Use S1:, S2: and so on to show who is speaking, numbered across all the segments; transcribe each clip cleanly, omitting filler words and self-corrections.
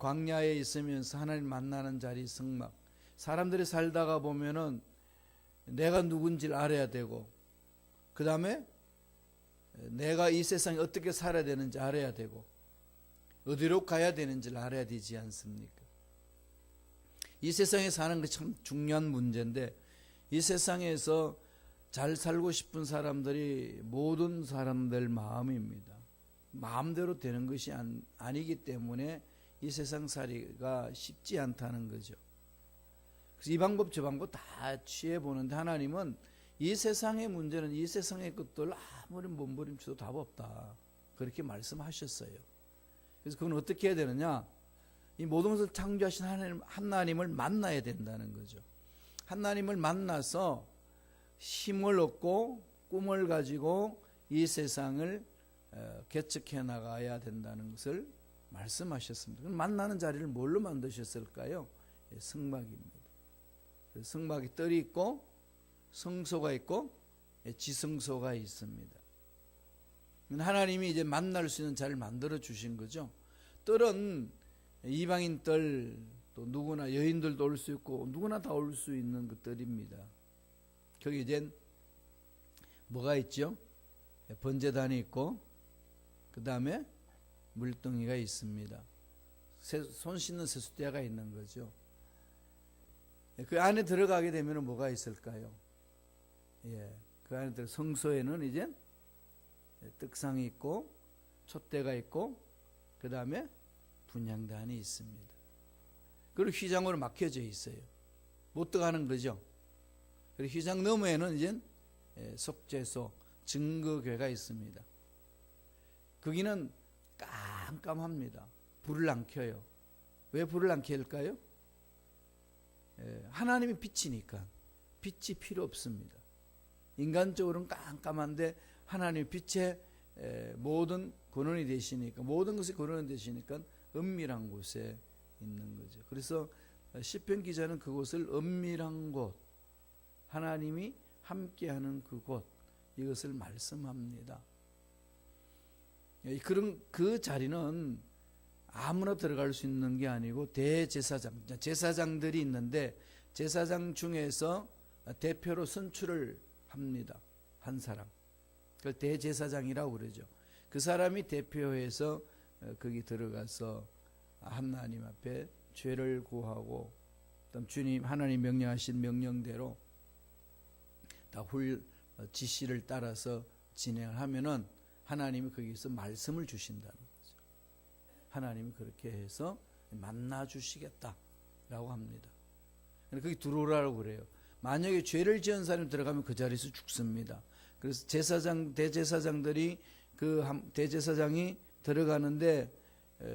S1: 광야에 있으면서 하나님 만나는 자리 성막. 사람들이 살다가 보면은 내가 누군지를 알아야 되고, 그 다음에 내가 이 세상에 어떻게 살아야 되는지 알아야 되고, 어디로 가야 되는지를 알아야 되지 않습니까? 이 세상에 사는 게 참 중요한 문제인데, 이 세상에서 잘 살고 싶은 사람들이 모든 사람들 마음입니다. 마음대로 되는 것이 아니기 때문에 이 세상 살이가 쉽지 않다는 거죠. 그래서 이 방법 저 방법 다 취해보는데, 하나님은 이 세상의 문제는 이 세상의 것들 아무리 몸부림쳐도 답 없다, 그렇게 말씀하셨어요. 그래서 그건 어떻게 해야 되느냐, 이 모든 것을 창조하신 하나님을 만나야 된다는 거죠. 하나님을 만나서 힘을 얻고 꿈을 가지고 이 세상을 개척해 나가야 된다는 것을 말씀하셨습니다. 그럼 만나는 자리를 뭘로 만드셨을까요? 성막입니다. 성막이 뜰이 있고 성소가 있고 지성소가 있습니다. 하나님이 이제 만날 수 있는 자리를 만들어 주신 거죠. 뜰은 이방인 뜰, 또 누구나 여인들도 올 수 있고 누구나 다 올 수 있는 그 뜰입니다. 거기 이제 뭐가 있죠? 번제단이 있고, 그 다음에 물동이가 있습니다. 손 씻는 세숫대가 있는 거죠. 그 안에 들어가게 되면 뭐가 있을까요? 그 안에 성소에는 이제 떡상이 있고 촛대가 있고, 그 다음에 분향단이 있습니다. 그리고 휘장으로 막혀져 있어요. 못 들어가는 거죠. 그리고 휘장 너머에는 이제 속죄소, 증거궤가 있습니다. 거기는 깜깜합니다. 불을 안 켜요. 왜 불을 안 켤까요? 하나님이 빛이니까. 빛이 필요 없습니다. 인간적으로는 깜깜한데 하나님의 빛에 모든 근원이 되시니까, 모든 것이 근원이 되시니까 은밀한 곳에 있는 거죠. 그래서 시편 기자는 그곳을 은밀한 곳, 하나님이 함께하는 그곳, 이것을 말씀합니다. 그런 그 자리는 아무나 들어갈 수 있는 게 아니고 제사장들이 있는데, 제사장 중에서 대표로 선출을 합니다. 한 사람. 그걸 대제사장이라고 그러죠. 그 사람이 대표해서 거기 들어가서 하나님 앞에 죄를 구하고, 그다음 주님 하나님 명령하신 명령대로 다 지시를 따라서 진행을 하면은 하나님이 거기서 말씀을 주신다는 거죠. 하나님이 그렇게 해서 만나 주시겠다라고 합니다. 거기 들어오라고 그래요. 만약에 죄를 지은 사람이 들어가면 그 자리에서 죽습니다. 그래서 대제사장들이 대제사장이 들어가는데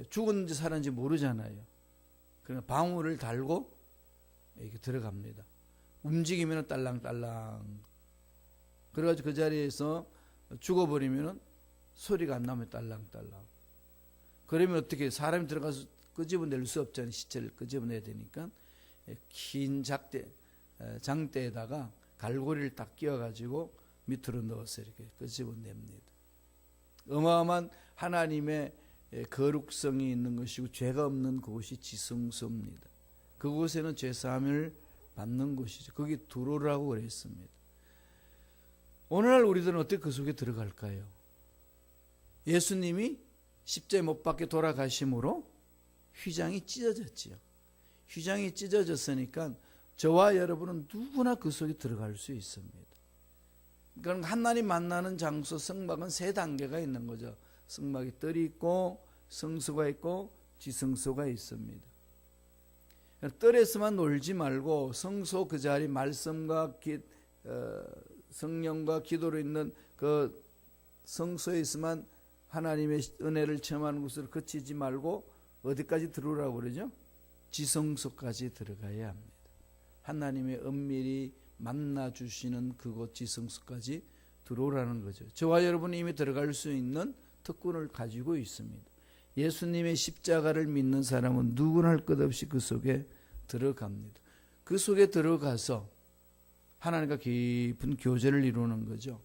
S1: 죽었는지 살았는지 모르잖아요. 그러니까 방울을 달고 이렇게 들어갑니다. 움직이면 딸랑딸랑. 그래가지고 그 자리에서 죽어버리면 소리가 안 나면 딸랑딸랑. 그러면 어떻게, 사람이 들어가서 끄집어낼 수 없잖아요. 시체를 끄집어내야 되니까 긴 장대에다가 갈고리를 딱 끼워가지고 밑으로 넣어서 이렇게 끄집어냅니다. 어마어마한 하나님의 거룩성이 있는 것이고 죄가 없는 그곳이 지성소입니다. 그곳에는 죄사함을 받는 곳이죠. 거기 들어오라고 그랬습니다. 오늘날 우리들은 어떻게 그 속에 들어갈까요? 예수님이 십자가에 못 박혀 돌아가심으로 휘장이 찢어졌지요. 휘장이 찢어졌으니까 저와 여러분은 누구나 그 속에 들어갈 수 있습니다. 그러니까 하나님 만나는 장소, 성막은 세 단계가 있는 거죠. 성막이 뜰이 있고 성소가 있고 지성소가 있습니다. 뜰에서만 놀지 말고 성소 그 자리, 말씀과 성령과 기도로 있는 그 성소에서만 하나님의 은혜를 체험하는 곳으로 그치지 말고 어디까지 들어오라고 그러죠? 지성소까지 들어가야 합니다. 하나님의 은밀히 만나 주시는 그곳 지성소까지 들어오라는 거죠. 저와 여러분이 이미 들어갈 수 있는 특권을 가지고 있습니다. 예수님의 십자가를 믿는 사람은 누구나 할 것 없이 그 속에 들어갑니다. 그 속에 들어가서 하나님과 깊은 교제를 이루는 거죠.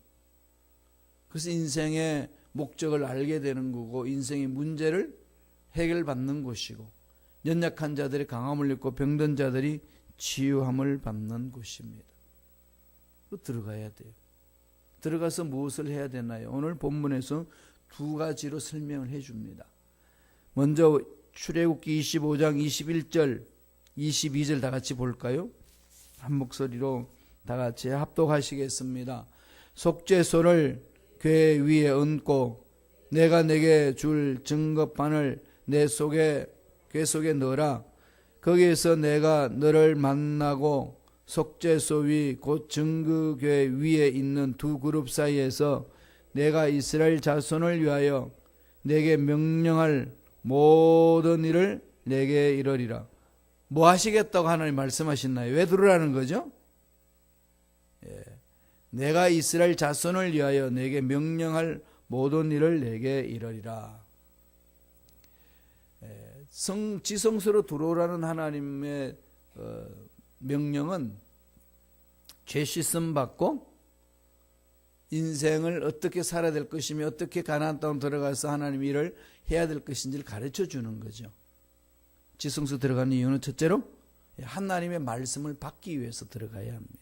S1: 그래서 인생의 목적을 알게 되는 거고, 인생의 문제를 해결받는 곳이고, 연약한 자들이 강함을 입고 병든 자들이 치유함을 받는 곳입니다. 들어가야 돼요. 들어가서 무엇을 해야 되나요? 오늘 본문에서 두 가지로 설명을 해줍니다. 먼저 출애굽기 25장 21절 22절 다 같이 볼까요? 한 목소리로 다 같이 합독하시겠습니다. 속죄소를 궤 위에 얹고 내가 내게 줄 증거판을 내 궤 속에 넣어라. 거기에서 내가 너를 만나고 속죄소 위 곧 증거궤 위에 있는 두 그룹 사이에서 내가 이스라엘 자손을 위하여 내게 명령할 모든 일을 내게 이르리라. 뭐 하시겠다고 하나님 말씀하셨나요? 왜 들으라는 거죠? 내가 이스라엘 자손을 위하여 내게 명령할 모든 일을 내게 이르리라. 지성소로 들어오라는 하나님의 명령은 죄 씻음 받고 인생을 어떻게 살아야 될 것이며 어떻게 가나안 땅 들어가서 하나님 일을 해야 될 것인지를 가르쳐 주는 거죠. 지성소 들어가는 이유는 첫째로 하나님의 말씀을 받기 위해서 들어가야 합니다.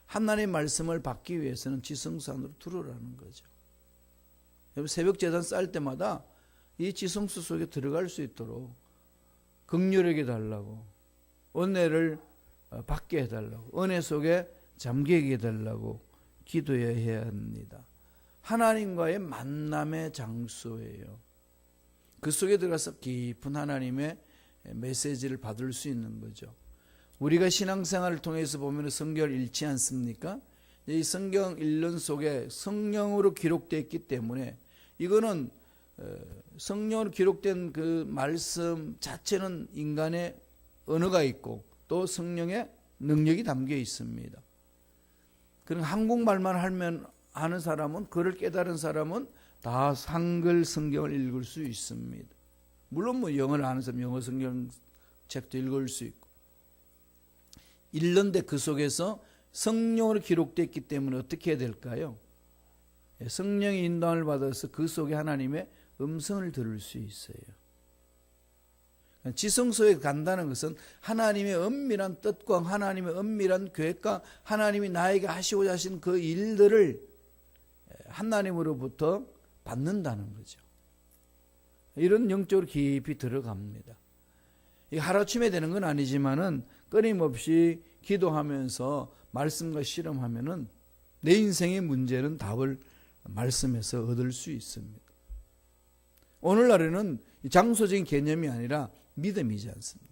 S1: 하나님의 말씀을 받기 위해서는 지성소 안으로 들어오라는 거죠. 새벽 제단 쌓을 때마다 이 지성소 속에 들어갈 수 있도록 긍휼하게 달라고, 은혜를 받게 해달라고, 은혜 속에 잠기게 해달라고 기도해야 합니다. 하나님과의 만남의 장소예요. 그 속에 들어가서 깊은 하나님의 메시지를 받을 수 있는 거죠. 우리가 신앙생활을 통해서 보면 성경을 읽지 않습니까? 이 성경 읽는 속에 성령으로 기록되어 있기 때문에 이거는 성령으로 기록된 그 말씀 자체는 인간의 언어가 있고 또 성령의 능력이 담겨 있습니다. 그럼 한국말만 하는 사람은, 그를 깨달은 사람은 다 한글 성경을 읽을 수 있습니다. 물론 뭐 영어를 아는 사람 영어 성경 책도 읽을 수 있고, 읽는데 그 속에서 성령으로 기록되어 있기 때문에 어떻게 해야 될까요? 성령의 인도함을 받아서 그 속에 하나님의 음성을 들을 수 있어요. 지성소에 간다는 것은 하나님의 엄밀한 뜻과 하나님의 엄밀한 계획과 하나님이 나에게 하시고자 하신 그 일들을 하나님으로부터 받는다는 거죠. 이런 영적으로 깊이 들어갑니다. 이게 하루아침에 되는 건 아니지만은 끊임없이 기도하면서 말씀과 실험하면은 내 인생의 문제는 답을 말씀에서 얻을 수 있습니다. 오늘날에는 장소적인 개념이 아니라 믿음이지 않습니까?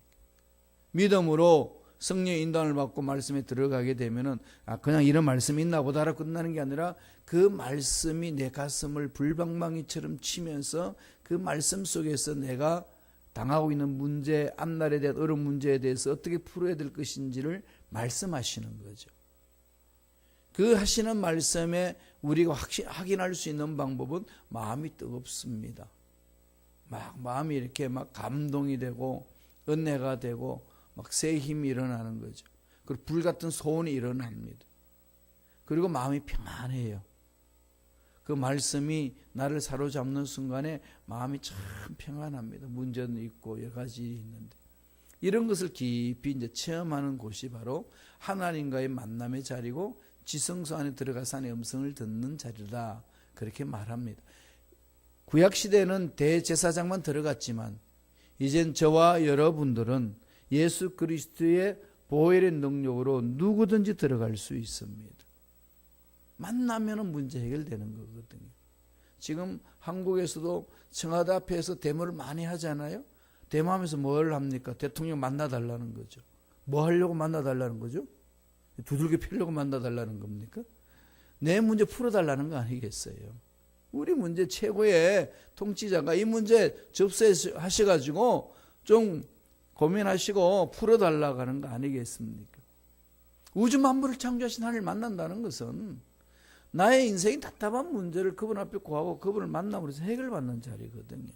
S1: 믿음으로 성령의 인도함을 받고 말씀에 들어가게 되면은 그냥 이런 말씀이 있나 보다라 끝나는 게 아니라 그 말씀이 내 가슴을 불방망이처럼 치면서 그 말씀 속에서 내가 당하고 있는 문제, 앞날에 대한 어려운 문제에 대해서 어떻게 풀어야 될 것인지를 말씀하시는 거죠. 그 하시는 말씀에 우리가 확인할 수 있는 방법은 마음이 뜨겁습니다. 마음이 이렇게 감동이 되고 은혜가 되고 새 힘이 일어나는 거죠. 그리고 불같은 소원이 일어납니다. 그리고 마음이 평안해요. 그 말씀이 나를 사로잡는 순간에 마음이 참 평안합니다. 문제는 있고 여러 가지 있는데 이런 것을 깊이 이제 체험하는 곳이 바로 하나님과의 만남의 자리고 지성소 안에 들어가서 하나님의 음성을 듣는 자리다, 그렇게 말합니다. 구약시대는 대제사장만 들어갔지만 이젠 저와 여러분들은 예수 그리스도의 보혈의 능력으로 누구든지 들어갈 수 있습니다. 만나면 문제 해결되는 거거든요. 지금 한국에서도 청와대 앞에서 데모를 많이 하잖아요. 데모하면서 뭘 합니까? 대통령 만나달라는 거죠. 뭐 하려고 만나달라는 거죠? 두들겨 패려고 만나달라는 겁니까? 내 문제 풀어달라는 거 아니겠어요? 우리 문제 최고의 통치자가 이 문제 접수하셔가지고 좀 고민하시고 풀어달라고 하는 거 아니겠습니까? 우주 만물을 창조하신 하나님을 만난다는 것은 나의 인생이 답답한 문제를 그분 앞에 구하고 그분을 만남으로써 해결받는 자리거든요.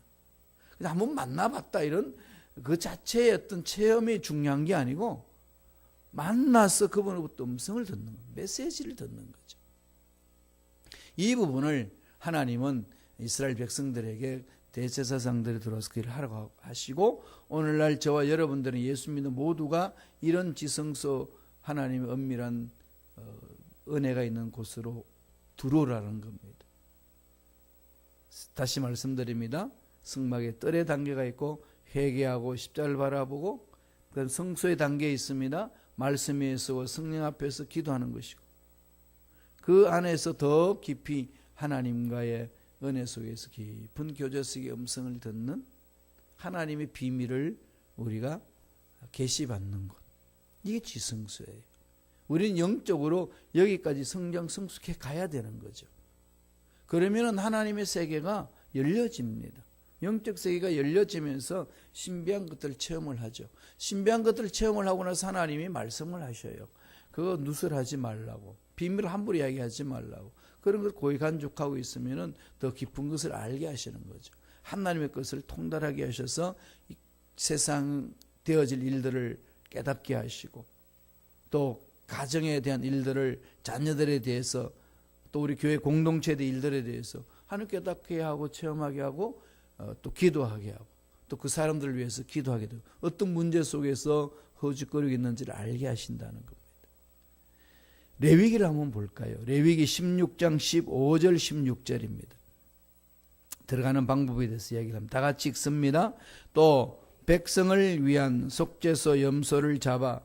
S1: 그래서 한번 만나봤다 이런 그 자체의 어떤 체험이 중요한 게 아니고 만나서 그분으로부터 음성을 듣는 거, 메시지를 듣는 거죠. 이 부분을 하나님은 이스라엘 백성들에게 대제사장들이 들어와서 그 일을 하라고 하시고, 오늘날 저와 여러분들은 예수 믿는 모두가 이런 지성소, 하나님의 은밀한 은혜가 있는 곳으로 들어오라는 겁니다. 다시 말씀드립니다. 승막에 뜰의 단계가 있고 회개하고 십자가를 바라보고, 그다음 성소의 단계에 있습니다. 말씀 위에 서고 성령 앞에서 기도하는 것이고, 그 안에서 더 깊이 하나님과의 은혜 속에서 깊은 교제식의 음성을 듣는 하나님의 비밀을 우리가 계시받는 것, 이게 지성소예요. 우리는 영적으로 여기까지 성장 성숙해 가야 되는 거죠. 그러면 하나님의 세계가 열려집니다. 영적 세계가 열려지면서 신비한 것들을 체험을 하죠. 신비한 것들을 체험을 하고 나서 하나님이 말씀을 하셔요. 그거 누설하지 말라고, 비밀을 함부로 이야기하지 말라고. 그런 걸 고이 간직하고 있으면 더 깊은 것을 알게 하시는 거죠. 하나님의 것을 통달하게 하셔서 세상 되어질 일들을 깨닫게 하시고, 또 가정에 대한 일들을, 자녀들에 대해서, 또 우리 교회 공동체의 일들에 대해서 하나님 깨닫게 하고 체험하게 하고, 또 기도하게 하고, 또 그 사람들을 위해서 기도하게 되고, 어떤 문제 속에서 허죽거리고 있는지를 알게 하신다는 겁니다. 레위기를 한번 볼까요? 레위기 16장 15절 16절입니다. 들어가는 방법에 대해서 이야기를 합니다. 다 같이 읽습니다. 또 백성을 위한 속죄소 염소를 잡아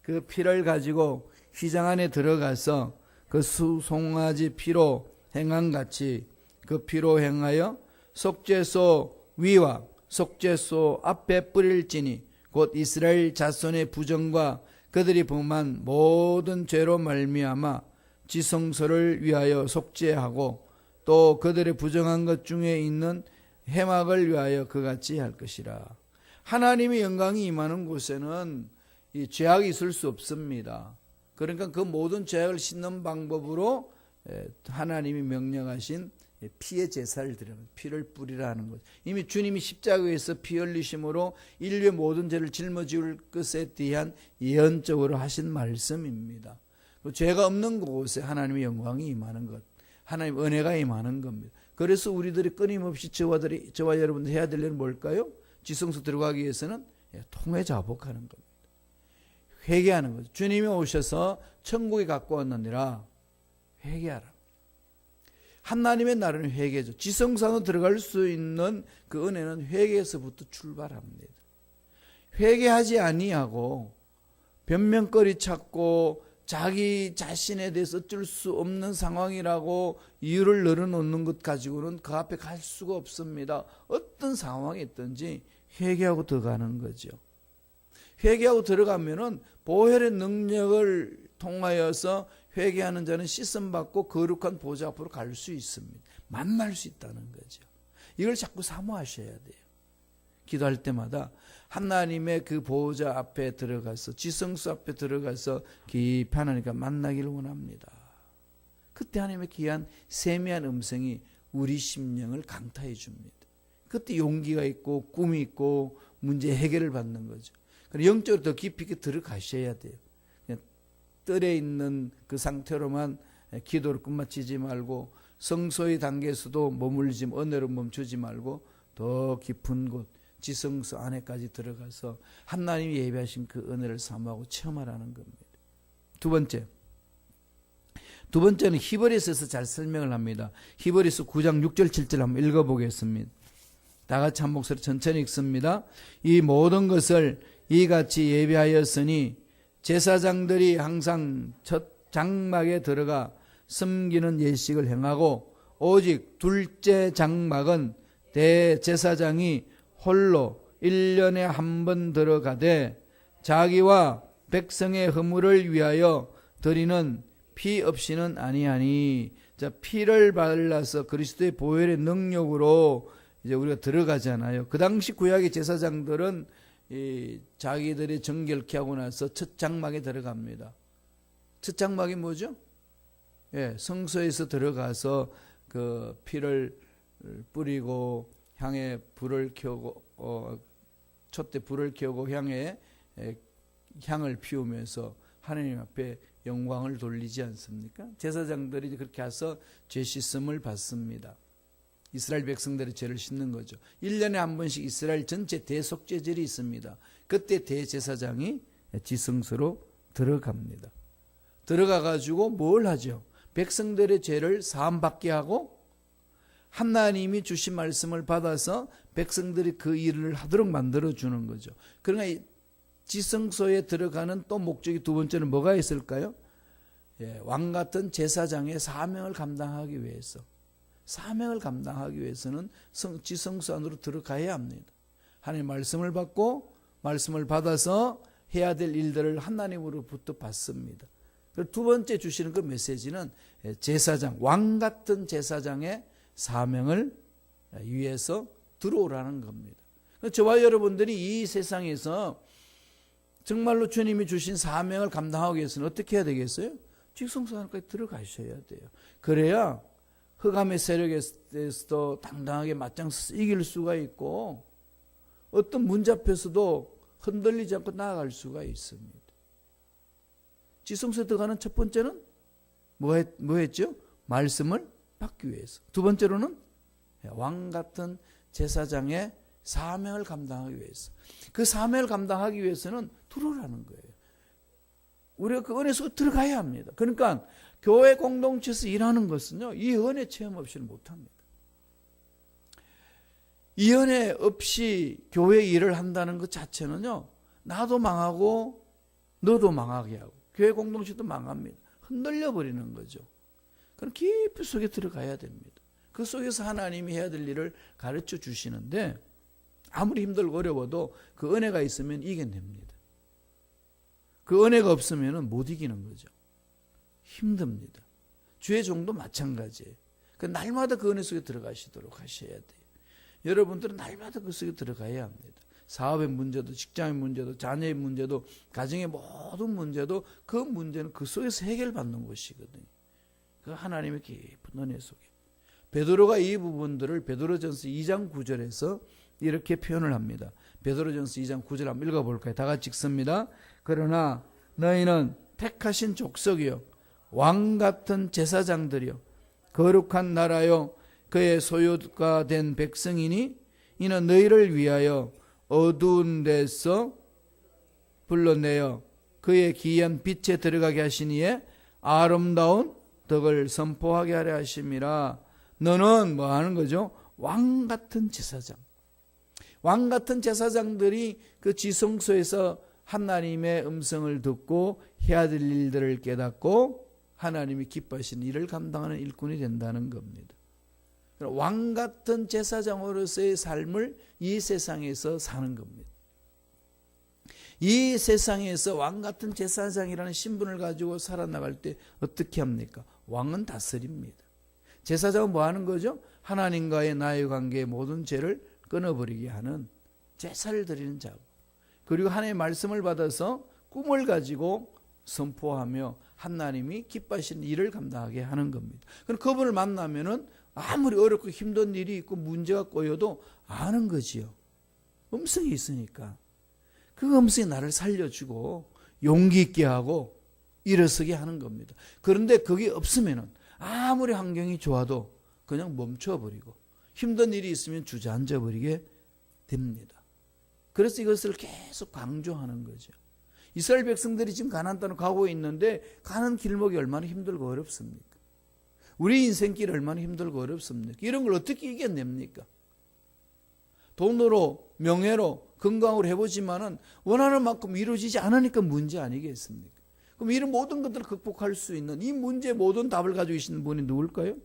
S1: 그 피를 가지고 휘장 안에 들어가서 그 수송아지 피로 행한 같이 그 피로 행하여 속죄소 위와 속죄소 앞에 뿌릴지니 곧 이스라엘 자손의 부정과 그들이 범한 모든 죄로 말미암아 지성소를 위하여 속죄하고, 또 그들의 부정한 것 중에 있는 해막을 위하여 그같이 할 것이라. 하나님의 영광이 임하는 곳에는 이 죄악이 있을 수 없습니다. 그러니까 그 모든 죄악을 씻는 방법으로 하나님이 명령하신 피의 제사를 드리는, 피를 뿌리라는 것. 이미 주님이 십자가에서 피 흘리심으로 인류의 모든 죄를 짊어질 것에 대한 예언적으로 하신 말씀입니다. 죄가 없는 곳에 하나님의 영광이 임하는 것, 하나님의 은혜가 임하는 겁니다. 그래서 우리들이 끊임없이 저와 여러분들 해야 될 일은 뭘까요? 지성소 들어가기 위해서는 통회 자복하는 겁니다. 회개하는 거죠. 주님이 오셔서 천국에 갖고 왔느니라 회개하라. 하나님의 나라는 회개죠. 지성소로 들어갈 수 있는 그 은혜는 회개에서부터 출발합니다. 회개하지 아니하고 변명거리 찾고 자기 자신에 대해서 어쩔 수 없는 상황이라고 이유를 늘어놓는 것 가지고는 그 앞에 갈 수가 없습니다. 어떤 상황이 있든지 회개하고 들어가는 거죠. 회개하고 들어가면은 보혈의 능력을 통하여서 회개하는 자는 씻음받고 거룩한 보좌 앞으로 갈 수 있습니다. 만날 수 있다는 거죠. 이걸 자꾸 사모하셔야 돼요. 기도할 때마다 하나님의 그 보좌 앞에 들어가서, 지성소 앞에 들어가서 깊이 하나님과 만나기를 원합니다. 그때 하나님의 귀한 세미한 음성이 우리 심령을 강타해 줍니다. 그때 용기가 있고 꿈이 있고 문제 해결을 받는 거죠. 영적으로 더 깊이 들어가셔야 돼요. 뜰에 있는 그 상태로만 기도를 끝마치지 말고, 성소의 단계에서도 은혜로 멈추지 말고 더 깊은 곳, 지성소 안에까지 들어가서 하나님이 예비하신 그 은혜를 사모하고 체험하라는 겁니다. 두 번째는 히브리서에서 잘 설명을 합니다. 히브리서 9장 6절 7절 한번 읽어보겠습니다. 다 같이 한 목소리 천천히 읽습니다. 이 모든 것을 이같이 예비하였으니 제사장들이 항상 첫 장막에 들어가 섬기는 예식을 행하고, 오직 둘째 장막은 대제사장이 홀로 1년에 한 번 들어가되 자기와 백성의 허물을 위하여 드리는 피 없이는 아니하니. 자, 피를 발라서 그리스도의 보혈의 능력으로 이제 우리가 들어가잖아요. 그 당시 구약의 제사장들은 자기들이 정결케 하고 나서 첫 장막에 들어갑니다. 첫 장막이 뭐죠? 성소에서 들어가서 그 피를 뿌리고 향에 불을 켜고, 촛대 불을 켜고 향에 향을 피우면서 하나님 앞에 영광을 돌리지 않습니까? 제사장들이 그렇게 해서 죄 씻음을 받습니다. 이스라엘 백성들의 죄를 씻는 거죠. 1년에 한 번씩 이스라엘 전체 대속죄절이 있습니다. 그때 대제사장이 지성소로 들어갑니다. 들어가가지고 뭘 하죠? 백성들의 죄를 사함받게 하고 하나님이 주신 말씀을 받아서 백성들이 그 일을 하도록 만들어주는 거죠. 그러나 지성소에 들어가는 또 목적이 두 번째는 뭐가 있을까요? 왕 같은 제사장의 사명을 감당하기 위해서. 사명을 감당하기 위해서는 지성소 안으로 들어가야 합니다. 하나님의 말씀을 받고 말씀을 받아서 해야 될 일들을 하나님으로부터 받습니다. 두 번째 주시는 그 메시지는 제사장, 왕 같은 제사장의 사명을 위해서 들어오라는 겁니다. 저와 여러분들이 이 세상에서 정말로 주님이 주신 사명을 감당하기 위해서는 어떻게 해야 되겠어요? 지성소 안까지 들어가셔야 돼요. 그래야 흑암의 세력에서도 당당하게 맞짱서서 이길 수가 있고 어떤 문제 앞에서도 흔들리지 않고 나아갈 수가 있습니다. 지성소에 들어가는 첫 번째는 뭐 했죠? 말씀을 받기 위해서. 두 번째로는 왕 같은 제사장의 사명을 감당하기 위해서. 그 사명을 감당하기 위해서는 들어오라는 거예요. 우리가 그 은혜 속에 들어가야 합니다. 그러니까 교회 공동체에서 일하는 것은요, 이 은혜 체험 없이는 못합니다. 이 은혜 없이 교회 일을 한다는 것 자체는요, 나도 망하고 너도 망하게 하고 교회 공동체도 망합니다. 흔들려 버리는 거죠. 그럼 깊이 속에 들어가야 됩니다. 그 속에서 하나님이 해야 될 일을 가르쳐 주시는데 아무리 힘들고 어려워도 그 은혜가 있으면 이겨냅니다. 그 은혜가 없으면 못 이기는 거죠. 힘듭니다. 주의 종도 마찬가지예요. 그 날마다 그 은혜 속에 들어가시도록 하셔야 돼요. 여러분들은 날마다 그 속에 들어가야 합니다. 사업의 문제도, 직장의 문제도, 자녀의 문제도, 가정의 모든 문제도 그 문제는 그 속에서 해결받는 것이거든요. 그 하나님의 깊은 은혜 속에. 베드로가 이 부분들을 베드로전서 2장 9절에서 이렇게 표현을 합니다. 베드로전서 2장 9절 한번 읽어볼까요? 다 같이 읽습니다. 그러나 너희는 택하신 족속이요 왕 같은 제사장들이요 거룩한 나라요 그의 소유가 된 백성이니 이는 너희를 위하여 어두운 데서 불러내어 그의 기이한 빛에 들어가게 하시니에 아름다운 덕을 선포하게 하려 하심이라. 너는 뭐 하는 거죠? 왕 같은 제사장. 왕 같은 제사장들이 그 지성소에서 하나님의 음성을 듣고 해야 될 일들을 깨닫고 하나님이 기뻐하시는 일을 감당하는 일꾼이 된다는 겁니다. 왕 같은 제사장으로서의 삶을 이 세상에서 사는 겁니다. 이 세상에서 왕 같은 제사장이라는 신분을 가지고 살아나갈 때 어떻게 합니까? 왕은 다스립니다. 제사장은 뭐 하는 거죠? 하나님과의 나의 관계의 모든 죄를 끊어버리게 하는 제사를 드리는 자고, 그리고 하나님의 말씀을 받아서 꿈을 가지고 선포하며 하나님이 기뻐하시는 일을 감당하게 하는 겁니다. 그럼 그분을 만나면은 아무리 어렵고 힘든 일이 있고 문제가 꼬여도 아는 거지요. 음성이 있으니까. 그 음성이 나를 살려주고 용기 있게 하고 일어서게 하는 겁니다. 그런데 그게 없으면은 아무리 환경이 좋아도 그냥 멈춰버리고 힘든 일이 있으면 주저앉아버리게 됩니다. 그래서 이것을 계속 강조하는 거죠. 이스라엘 백성들이 지금 가나안 땅으로 가고 있는데 가는 길목이 얼마나 힘들고 어렵습니까? 우리 인생길 얼마나 힘들고 어렵습니까? 이런 걸 어떻게 이겨냅니까? 돈으로, 명예로, 건강으로 해보지만은 원하는 만큼 이루어지지 않으니까 문제 아니겠습니까? 그럼 이런 모든 것들을 극복할 수 있는 이 문제의 모든 답을 가지고 계시는 분이 누굴까요?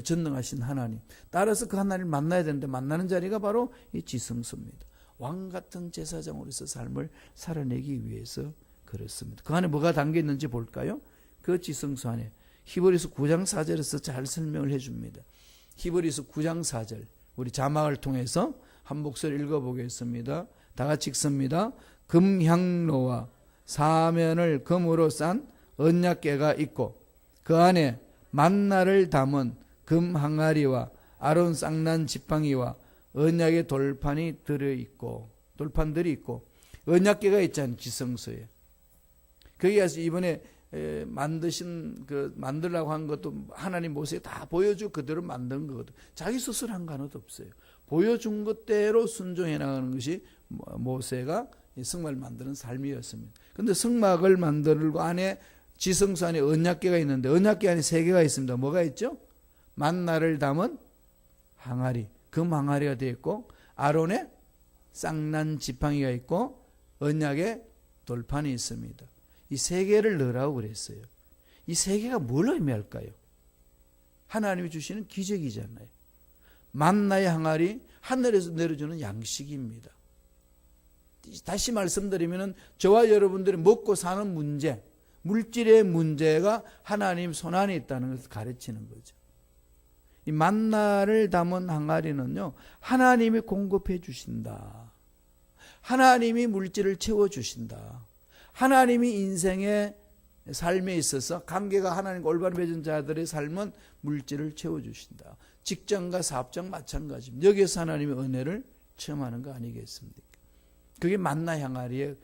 S1: 전능하신 하나님. 따라서 그 하나님을 만나야 되는데 만나는 자리가 바로 이 지성소입니다. 왕 같은 제사장으로서 삶을 살아내기 위해서 그렇습니다. 그 안에 뭐가 담겨 있는지 볼까요? 그 지성소 안에 히브리서 9장 4절에서 잘 설명을 해줍니다. 히브리서 9장 4절 우리 자막을 통해서 한 목소리 읽어보겠습니다. 다 같이 읽습니다. 금향로와 사면을 금으로 싼 언약궤가 있고 그 안에 만나를 담은 금 항아리와 아론 쌍난 지팡이와 언약의 돌판이 들어있고 돌판들이 있고 언약궤가 있잖아요. 지성소에. 거기 가서 이번에 만드신 만들라고 한 것도 하나님 모세에 다 보여주고 그대로 만든 거거든. 자기 스스로 한 거 하나도 없어요. 보여준 것대로 순종해 나가는 것이 모세가 성막을 만드는 삶이었습니다. 그런데 성막을 만들고 안에 지성소 안에 언약궤가 있는데 언약궤 안에 3개가 있습니다. 뭐가 있죠? 만나를 담은 항아리, 금 항아리가 되어 있고 아론의 쌍난 지팡이가 있고 언약의 돌판이 있습니다. 이 3개를 넣으라고 그랬어요. 이 3개가 뭘 의미할까요? 하나님이 주시는 기적이잖아요. 만나의 항아리, 하늘에서 내려주는 양식입니다. 다시 말씀드리면 저와 여러분들이 먹고 사는 문제, 물질의 문제가 하나님 손안에 있다는 것을 가르치는 거죠. 이 만나를 담은 항아리는요, 하나님이 공급해 주신다. 하나님이 물질을 채워주신다. 하나님이 인생의 삶에 있어서 관계가 하나님과 올바로 맺은 자들의 삶은 물질을 채워주신다. 직장과 사업장 마찬가지입니다. 여기에서 하나님의 은혜를 체험하는 거 아니겠습니까? 그게 만나 항아리에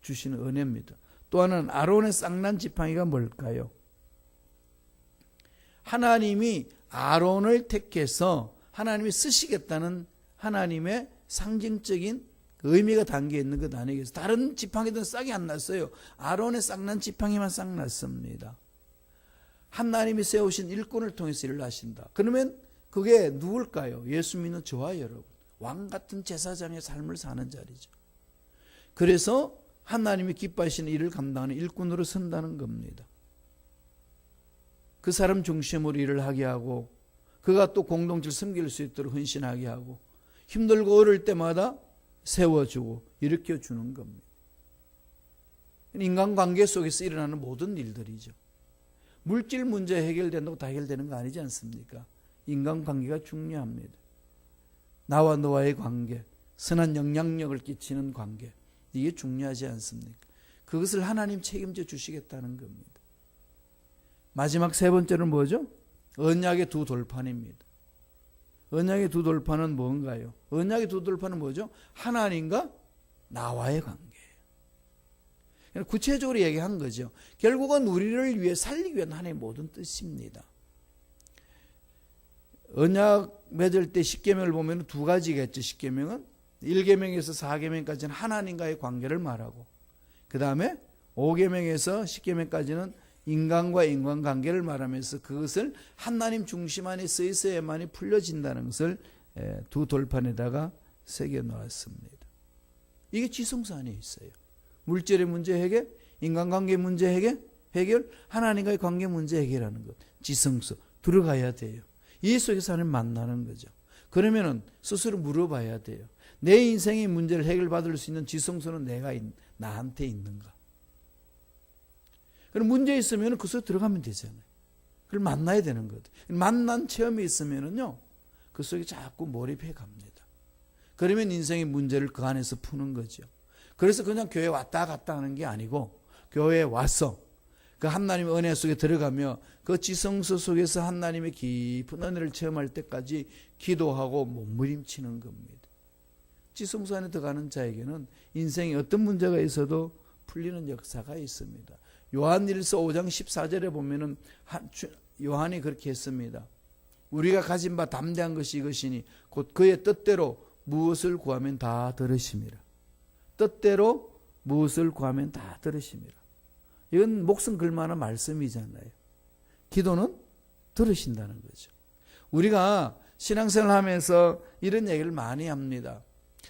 S1: 주시는 은혜입니다. 또 하나는 아론의 쌍난 지팡이가 뭘까요? 하나님이 아론을 택해서 하나님이 쓰시겠다는 하나님의 상징적인 의미가 담겨 있는 것 아니겠어요? 다른 지팡이들은 싹이 안 났어요. 아론의 쌍난 지팡이만 싹 났습니다. 하나님이 세우신 일꾼을 통해서 일을 하신다. 그러면 그게 누굴까요? 예수 믿는 저와 여러분. 왕 같은 제사장의 삶을 사는 자리죠. 그래서 하나님이 기뻐하시는 일을 감당하는 일꾼으로 선다는 겁니다. 그 사람 중심으로 일을 하게 하고 그가 또 공동체를 섬길 수 있도록 헌신하게 하고 힘들고 어려울 때마다 세워주고 일으켜주는 겁니다. 인간관계 속에서 일어나는 모든 일들이죠. 물질 문제 해결된다고 다 해결되는 거 아니지 않습니까? 인간관계가 중요합니다. 나와 너와의 관계, 선한 영향력을 끼치는 관계, 이게 중요하지 않습니까? 그것을 하나님 책임져 주시겠다는 겁니다. 마지막 3번째는 뭐죠? 언약의 2 돌판입니다. 언약의 2 돌판은 뭔가요? 언약의 2 돌판은 뭐죠? 하나님과 나와의 관계예요. 구체적으로 얘기한 거죠. 결국은 우리를 위해 살리기 위한 하나님의 모든 뜻입니다. 언약 맺을 때 10계명을 보면 2가지가 있죠. 10계명은 1계명에서 4계명까지는 하나님과의 관계를 말하고 그 다음에 5계명에서 10계명까지는 인간과 인간관계를 말하면서 그것을 하나님 중심 안에 서 있어야만이 풀려진다는 것을 2 돌판에다가 새겨 놓았습니다. 이게 지성소 안에 있어요. 물질의 문제 해결, 인간관계 문제 해결, 하나님과의 관계 문제 해결하는 것. 지성소 들어가야 돼요. 이 속에서 하나님 만나는 거죠. 그러면은 스스로 물어봐야 돼요. 내 인생의 문제를 해결받을 수 있는 지성소는 나한테 있는가? 그럼 문제 있으면 그 속에 들어가면 되잖아요. 그걸 만나야 되는 거죠. 만난 체험이 있으면은요, 그 속에 자꾸 몰입해 갑니다. 그러면 인생의 문제를 그 안에서 푸는 거죠. 그래서 그냥 교회 왔다 갔다 하는 게 아니고, 교회에 와서 그 하나님의 은혜 속에 들어가며 그 지성소 속에서 하나님의 깊은 은혜를 체험할 때까지 기도하고 몸부림치는 겁니다. 지성소 안에 들어가는 자에게는 인생에 어떤 문제가 있어도 풀리는 역사가 있습니다. 요한일서 5장 14절에 보면은 요한이 그렇게 했습니다. 우리가 가진 바 담대한 것이 이것이니 곧 그의 뜻대로 무엇을 구하면 다 들으심이라. 뜻대로 무엇을 구하면 다 들으심이라. 이건 목숨 걸 만한 말씀이잖아요. 기도는 들으신다는 거죠. 우리가 신앙생활 하면서 이런 얘기를 많이 합니다.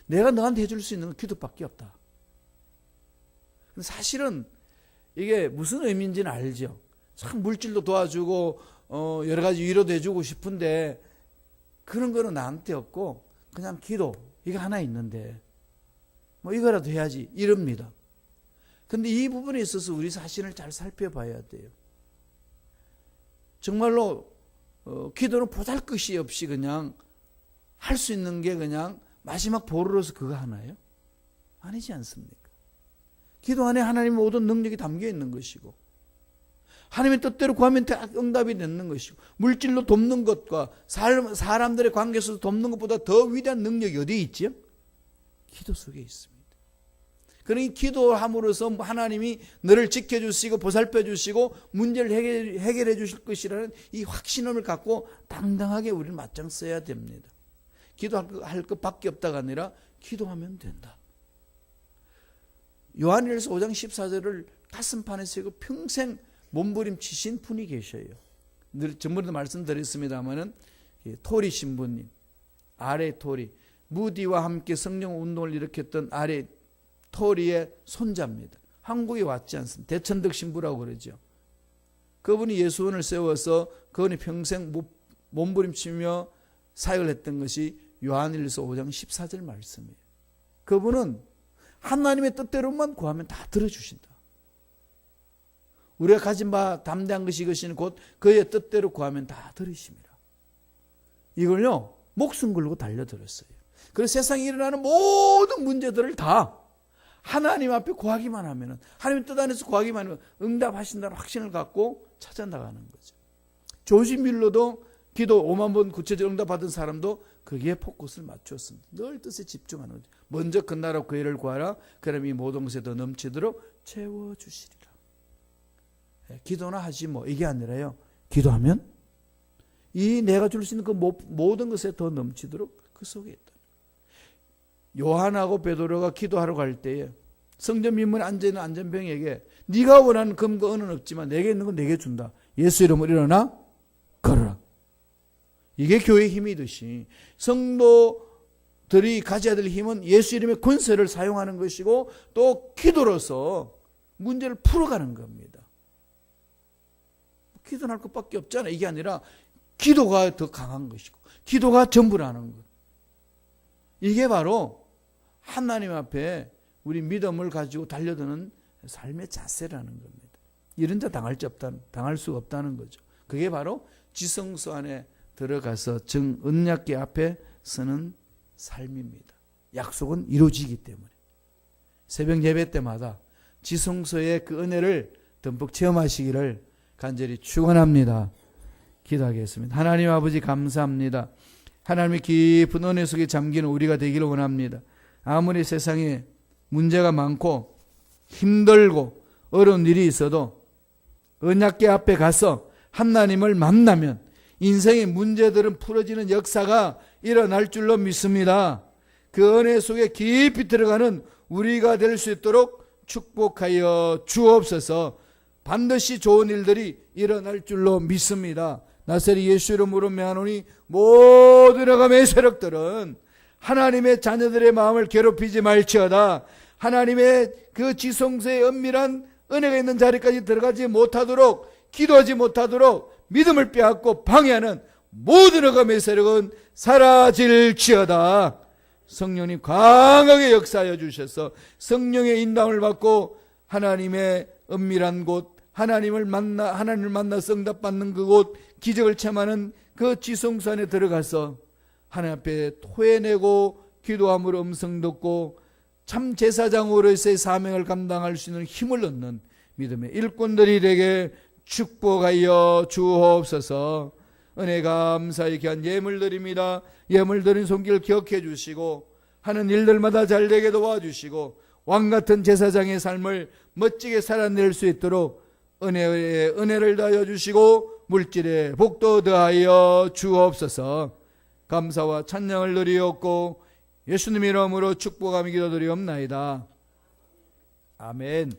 S1: 내가 너한테 해줄 수 있는 건 기도밖에 없다. 사실은 이게 무슨 의미인지는 알죠. 참 물질도 도와주고 여러 가지 위로도 해주고 싶은데 그런 거는 나한테 없고 그냥 기도 이거 하나 있는데 뭐 이거라도 해야지 이럽니다. 근데 이 부분에 있어서 우리 자신을 잘 살펴봐야 돼요. 정말로 기도는 보잘것이 없이 그냥 할 수 있는 게 그냥 마지막 보루로서 그거 하나요? 아니지 않습니까? 기도 안에 하나님의 모든 능력이 담겨 있는 것이고 하나님의 뜻대로 구하면 응답이 되는 것이고 물질로 돕는 것과 사람들의 관계에서 돕는 것보다 더 위대한 능력이 어디에 있지요? 기도 속에 있습니다. 그러니 기도함으로써 하나님이 너를 지켜주시고 보살펴 주시고 문제를 해결해 주실 것이라는 이 확신을 갖고 당당하게 우리는 맞짱 써야 됩니다. 기도할 것밖에 없다가 아니라 기도하면 된다. 요한일서 5장 14절을 가슴판에 새고 평생 몸부림치신 분이 계셔요. 늘 전번에도 말씀드렸습니다마는 토리 신부님, 아래 토리, 무디와 함께 성령 운동을 일으켰던 아래 토리의 손자입니다. 한국에 왔지 않습니다. 대천덕 신부라고 그러죠. 그분이 예수원을 세워서 그분이 평생 몸부림치며 사역을 했던 것이 요한일서 5장 14절 말씀이에요. 그분은 하나님의 뜻대로만 구하면 다 들어주신다. 우리가 가진 바 담대한 것이 이것이니 곧 그의 뜻대로 구하면 다 들으십니다. 이걸요 목숨 걸고 달려들었어요. 그래서 세상에 일어나는 모든 문제들을 다 하나님 앞에 구하기만 하면, 하나님 뜻 안에서 구하기만 하면 응답하신다는 확신을 갖고 찾아나가는 거죠. 조지 밀러도 기도 5만 번 구체적 응답받은 사람도 거기에 포커스를 맞추었습니다. 늘 뜻에 집중하는 거죠. 먼저 그 나라 그 일을 구하라. 그럼 이 모든 것에 더 넘치도록 채워주시리라. 기도나 하지 뭐 이게 아니라요. 기도하면 이 내가 줄 수 있는 그 모든 것에 더 넘치도록 그 속에 있다. 요한하고 베드로가 기도하러 갈 때에 성전 민문에 앉아있는 안전병에게 네가 원하는 금과 은은 없지만 내게 있는 건 내게 준다. 예수 이름으로 일어나 걸어라. 이게 교회의 힘이듯이 성도들이 가져야 될 힘은 예수 이름의 권세를 사용하는 것이고 또 기도로서 문제를 풀어가는 겁니다. 기도할 것밖에 없잖아요. 이게 아니라 기도가 더 강한 것이고 기도가 전부라는 것. 이게 바로 하나님 앞에 우리 믿음을 가지고 달려드는 삶의 자세라는 겁니다. 이런 자 당할 수가 없다는 거죠. 그게 바로 지성소 안에 들어가서 언약궤 앞에 서는 삶입니다. 약속은 이루어지기 때문에 새벽 예배 때마다 지성소의 그 은혜를 듬뿍 체험하시기를 간절히 축원합니다. 기도하겠습니다. 하나님 아버지 감사합니다. 하나님의 깊은 은혜 속에 잠기는 우리가 되기를 원합니다. 아무리 세상에 문제가 많고 힘들고 어려운 일이 있어도 언약궤 앞에 가서 하나님을 만나면 인생의 문제들은 풀어지는 역사가 일어날 줄로 믿습니다. 그 은혜 속에 깊이 들어가는 우리가 될 수 있도록 축복하여 주옵소서. 반드시 좋은 일들이 일어날 줄로 믿습니다. 나사렛 예수 이름으로 명하노니 모든 악함의 세력들은 하나님의 자녀들의 마음을 괴롭히지 말지어다. 하나님의 그 지성소의 은밀한 은혜가 있는 자리까지 들어가지 못하도록, 기도하지 못하도록 믿음을 빼앗고 방해하는 모든 악함의 세력은 사라질지어다. 성령님 강하게 역사하여 주셔서 성령의 인도함을 받고 하나님의 은밀한 곳, 하나님을 만나 응답받는 그곳, 기적을 체험하는 그 지성소 안에 들어가서 하나님 앞에 토해내고 기도함으로 음성 듣고 참 제사장으로서의 사명을 감당할 수 있는 힘을 얻는 믿음의 일꾼들이 되게 축복하여 주옵소서. 은혜 감사히 귀한 예물 드립니다. 예물 드린 손길 기억해 주시고 하는 일들마다 잘되게 도와주시고 왕같은 제사장의 삶을 멋지게 살아낼 수 있도록 은혜를 더하여 주시고 물질에 복도 더하여 주옵소서. 감사와 찬양을 드리옵고 예수님 이름으로 축복하며 기도드리옵나이다. 아멘.